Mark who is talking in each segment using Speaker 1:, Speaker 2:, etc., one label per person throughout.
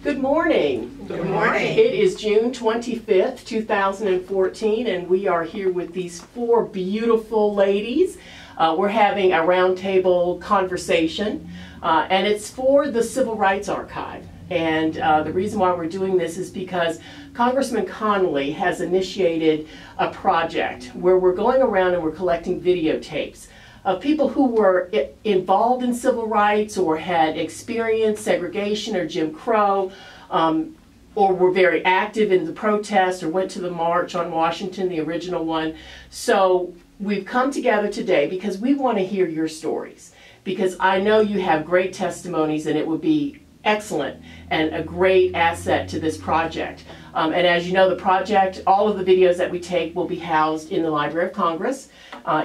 Speaker 1: Good morning.
Speaker 2: Good morning.
Speaker 1: It is June 25th, 2014, and we are here with these four beautiful ladies. We're having a roundtable conversation, and it's for the Civil Rights Archive. And the reason why we're doing this is because Congressman Connolly has initiated a project where we're going around and we're collecting videotapes of people who were involved in civil rights or had experienced segregation or Jim Crow, or were very active in the protest or went to the march on Washington, the original one. So we've come together today because we want to hear your stories, because I know you have great testimonies and it would be excellent and a great asset to this project. And as you know, the project, all of the videos that we take will be housed in the Library of Congress.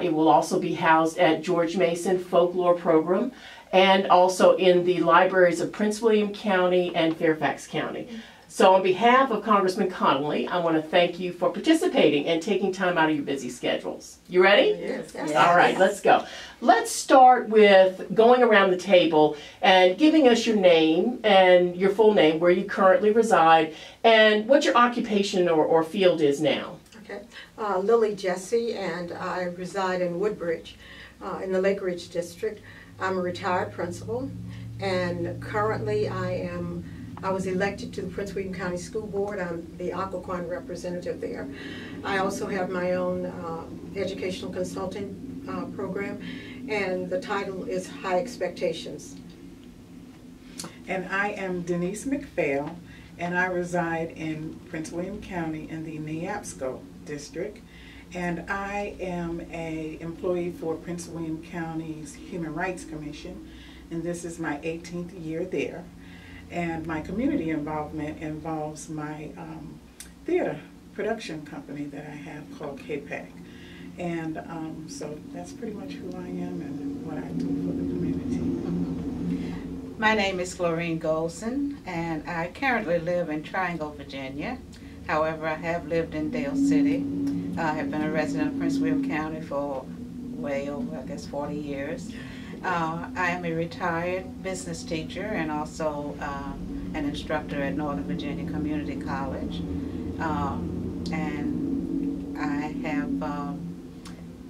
Speaker 1: It will also be housed at George Mason Folklore Program and also in the libraries of Prince William County and Fairfax County. So on behalf of Congressman Connolly, I want to thank you for participating and taking time out of your busy schedules. You ready?
Speaker 2: Yes.
Speaker 1: All right, let's go. Let's start with going around the table and giving us your name and your full name, where you currently reside, and what your occupation or field is now.
Speaker 2: Okay. Lily Jesse, and I reside in Woodbridge in the Lake Ridge District. I'm a retired principal, and currently I was elected to the Prince William County School Board. I'm the Occoquan representative there. I also have my own educational consulting program, and the title is High Expectations.
Speaker 3: And I am Denise McPhail, and I reside in Prince William County in the Neabsco district. And I am an employee for Prince William County's Human Rights Commission, and this is my 18th year there. And my community involvement involves my theater production company that I have called KPAC. And so that's pretty much who I am and what I do for the community.
Speaker 4: My name is Glorine Gholson, and I currently live in Triangle, Virginia. However, I have lived in Dale City. I have been a resident of Prince William County for way over, I guess, 40 years. I am a retired business teacher and also an instructor at Northern Virginia Community College. And I have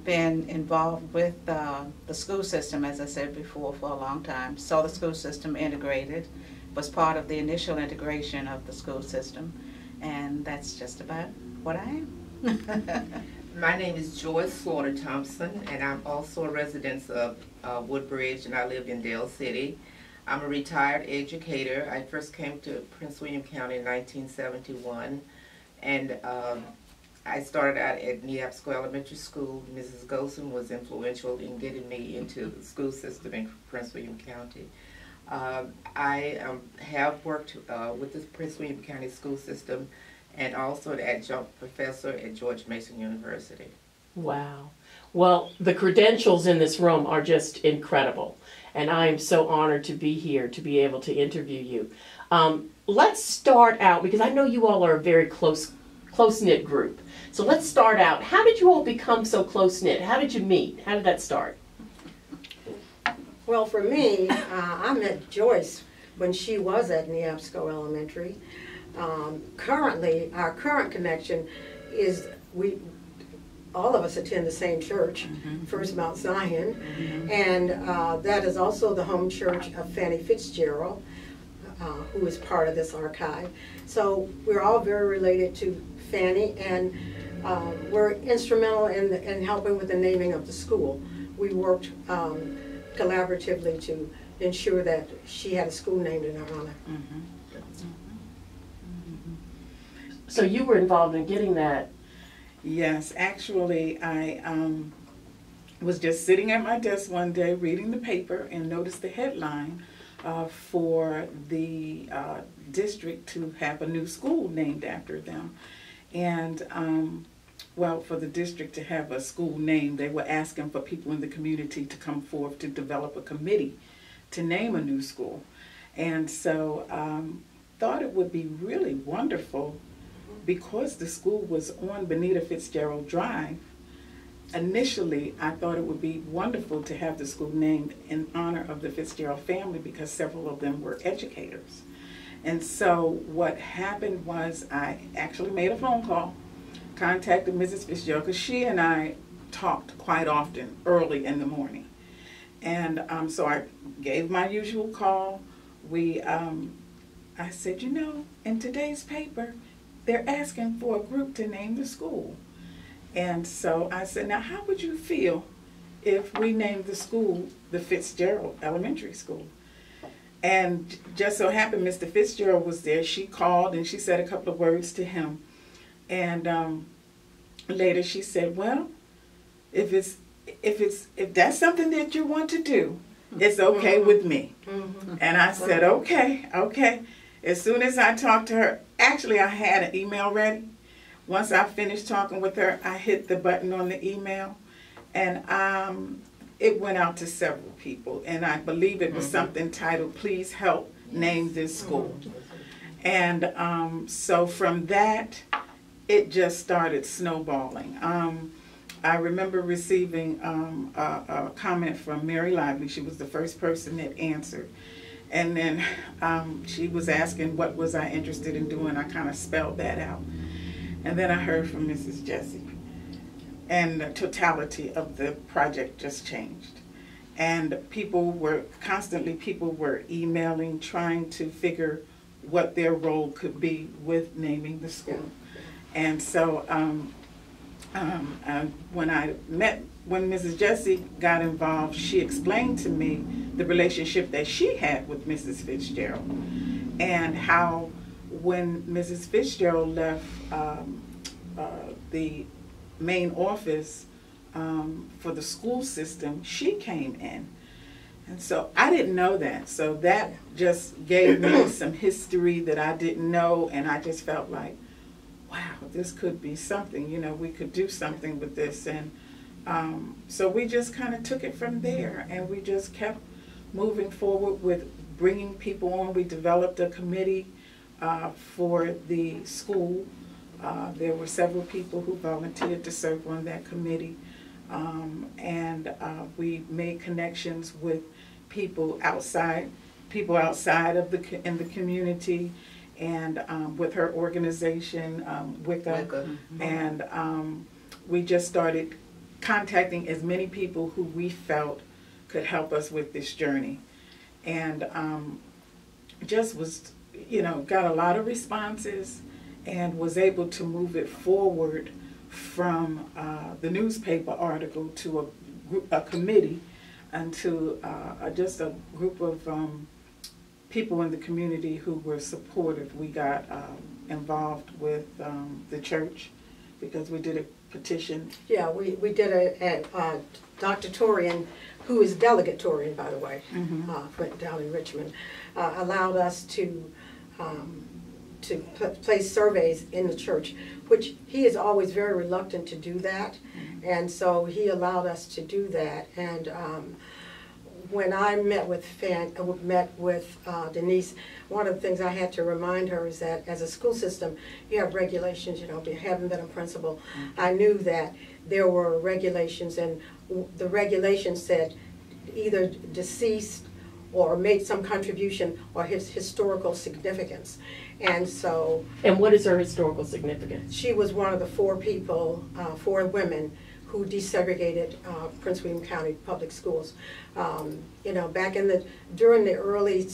Speaker 4: been involved with the school system, as I said before, for a long time. Saw the school system integrated, was part of the initial integration of the school system, and that's just about what I am.
Speaker 5: My name is Joyce Slaughter Thompson, and I'm also a resident of Woodbridge, and I live in Dale City. I'm a retired educator. I first came to Prince William County in 1971, and I started out at Neabsco Elementary School. Mrs. Gholson was influential in getting me into the school system in Prince William County. I have worked with the Prince William County school system and also an adjunct professor at George Mason University.
Speaker 1: Wow. Well, the credentials in this room are just incredible, and I am so honored to be here to be able to interview you. Let's start out, because I know you all are a very close-knit group. So let's start out. How did you all become so close-knit? How did you meet? How did that start?
Speaker 2: Well, for me, I met Joyce when she was at Neabsco Elementary. Currently, our current connection is all of us attend the same church, First Mount Zion, and that is also the home church of Fannie Fitzgerald, who is part of this archive. So we're all very related to Fannie, and we're instrumental in helping with the naming of the school. We worked collaboratively to ensure that she had a school named in her honor.
Speaker 1: So you were involved in getting that.
Speaker 3: Yes, actually I was just sitting at my desk one day reading the paper and noticed the headline for the district to have a new school named after them. And well, for the district to have a school named, they were asking for people in the community to come forth to develop a committee to name a new school. And so thought it would be really wonderful, because the school was on Benita Fitzgerald Drive. Initially, I thought it would be wonderful to have the school named in honor of the Fitzgerald family, because several of them were educators. And so what happened was I actually made a phone call, contacted Mrs. Fitzgerald, because she and I talked quite often early in the morning. And so I gave my usual call. I said, you know, in today's paper, they're asking for a group to name the school. And so I said, now how would you feel if we named the school the Fitzgerald Elementary School? And just so happened Mr. Fitzgerald was there. She called and she said a couple of words to him. And later she said, well, if that's something that you want to do, it's okay with me. And I said, okay. As soon as I talked to her, actually I had an email ready. Once I finished talking with her, I hit the button on the email, and it went out to several people, and I believe it was something titled, "Please help name this school." And so from that, it just started snowballing. I remember receiving a comment from Mary Lively. She was the first person that answered. And then she was asking what was I interested in doing. I kind of spelled that out. And then I heard from Mrs. Jessie. And the totality of the project just changed. And people were emailing, trying to figure what their role could be with naming the school. And so when Mrs. Jessie got involved, she explained to me the relationship that she had with Mrs. Fitzgerald, and how when Mrs. Fitzgerald left the main office for the school system, she came in. And so I didn't know that. So that just gave me some history that I didn't know, and I just felt like, wow, this could be something, you know, we could do something with this. And so we just kind of took it from there, and we just kept moving forward with bringing people on. We developed a committee for the school. There were several people who volunteered to serve on that committee. And we made connections with people outside of in the community, and with her organization, WICA. And we just started contacting as many people who we felt could help us with this journey. And just was, you know, got a lot of responses, and was able to move it forward from the newspaper article to a committee, and to just a group of people in the community who were supportive. We got involved with the church, because we did a petition. Yeah, we did Dr. Torian, who is Delegate Torian, by the way, down in Richmond, allowed us to place surveys in the church, which he is always very reluctant to do that. And so he allowed us to do that. And when I met with Denise, one of the things I had to remind her is that as a school system, you have regulations. You know, having been a principal, I knew that there were regulations, and the regulations said either deceased or made some contribution or his historical significance. And so... And what is her historical significance? She was one of the 4 people, 4 women, who desegregated Prince William County public schools. You know, back during the early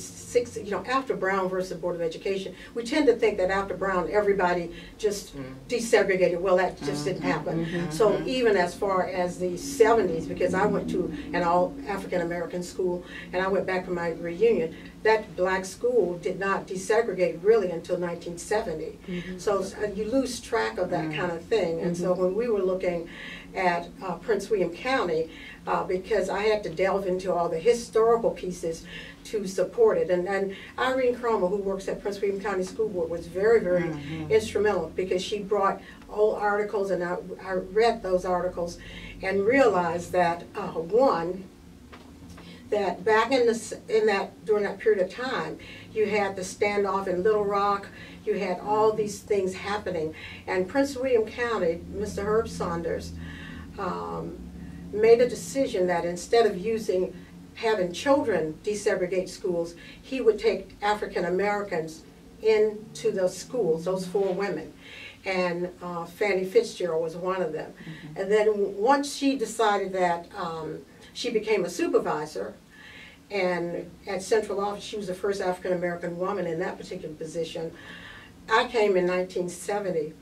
Speaker 3: after Brown versus Board of Education, we tend to think that after Brown, everybody just desegregated. Well, that just didn't happen. So even as far as the 70s, because I went to an all African American school, and I went back for my reunion, that black school did not desegregate really until 1970. So you lose track of that kind of thing. And so when we were looking at Prince William County, because I had to delve into all the historical pieces to support it. And Irene Cromer, who works at Prince William County School Board, was very, very instrumental, because she brought old articles, and I read those articles and realized that, one, that back during that period of time, you had the standoff in Little Rock, you had all these things happening, and Prince William County, Mr. Herb Saunders, made a decision that instead of having children desegregate schools, he would take African Americans
Speaker 2: into the schools, those 4 women. And Fanny Fitzgerald was one of them. And then once she decided that she became a supervisor, and at central office she was the first African American woman in that particular position. I came in 1970,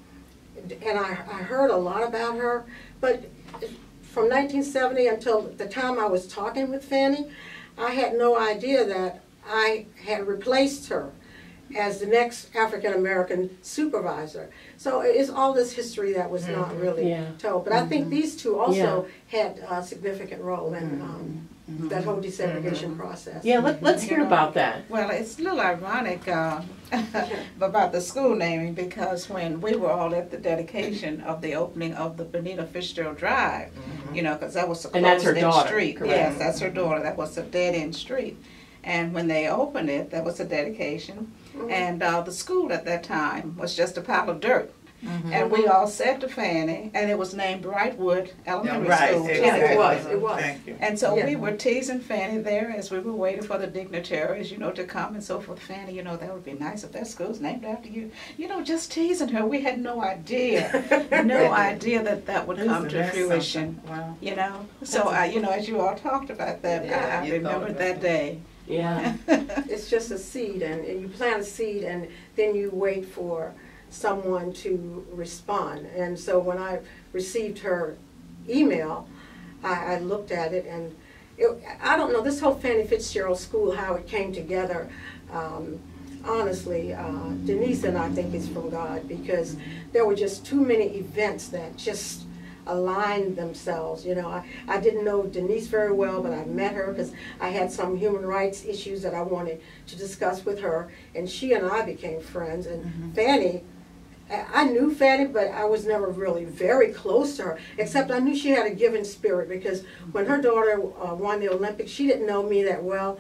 Speaker 2: and I heard a lot about her, but from 1970 until the time I was talking with Fanny, I had no idea that I had replaced her as the next African American supervisor. So it's all this history that was not really told. But I think these two also had a significant role in that whole desegregation process.
Speaker 1: Yeah, let's hear about that.
Speaker 4: Well, it's a little ironic about the school naming, because when we were all at the dedication of the opening of the Benita Fitzgerald Drive, you know, because that was a closed-in street.
Speaker 1: Correct.
Speaker 4: Yes, that's her daughter. That was a dead-end street. And when they opened it, that was a dedication. And the school at that time was just a pile of dirt. And we all said to Fanny, and it was named Brightwood Elementary School.
Speaker 2: Exactly. It was.
Speaker 3: Thank you.
Speaker 4: And so we were teasing Fanny there as we were waiting for the dignitaries, you know, to come and so forth. Fanny, you know, that would be nice if that school's named after you. You know, just teasing her. We had no idea, no idea that that would come to fruition.
Speaker 3: Wow.
Speaker 4: You know, so you know, as you all talked about that, I remembered that day.
Speaker 1: Yeah.
Speaker 2: It's just a seed, and you plant a seed, and then you wait for someone to respond. And so when I received her email, I looked at it, and I don't know, this whole Fanny Fitzgerald School, how it came together, honestly, Denise and I think it's from God, because there were just too many events that just aligned themselves. You know, I didn't know Denise very well, but I met her because I had some human rights issues that I wanted to discuss with her, and she and I became friends. And Fanny, I knew Fanny, but I was never really very close to her, except I knew she had a giving spirit, because when her daughter won the Olympics, she didn't know me that well,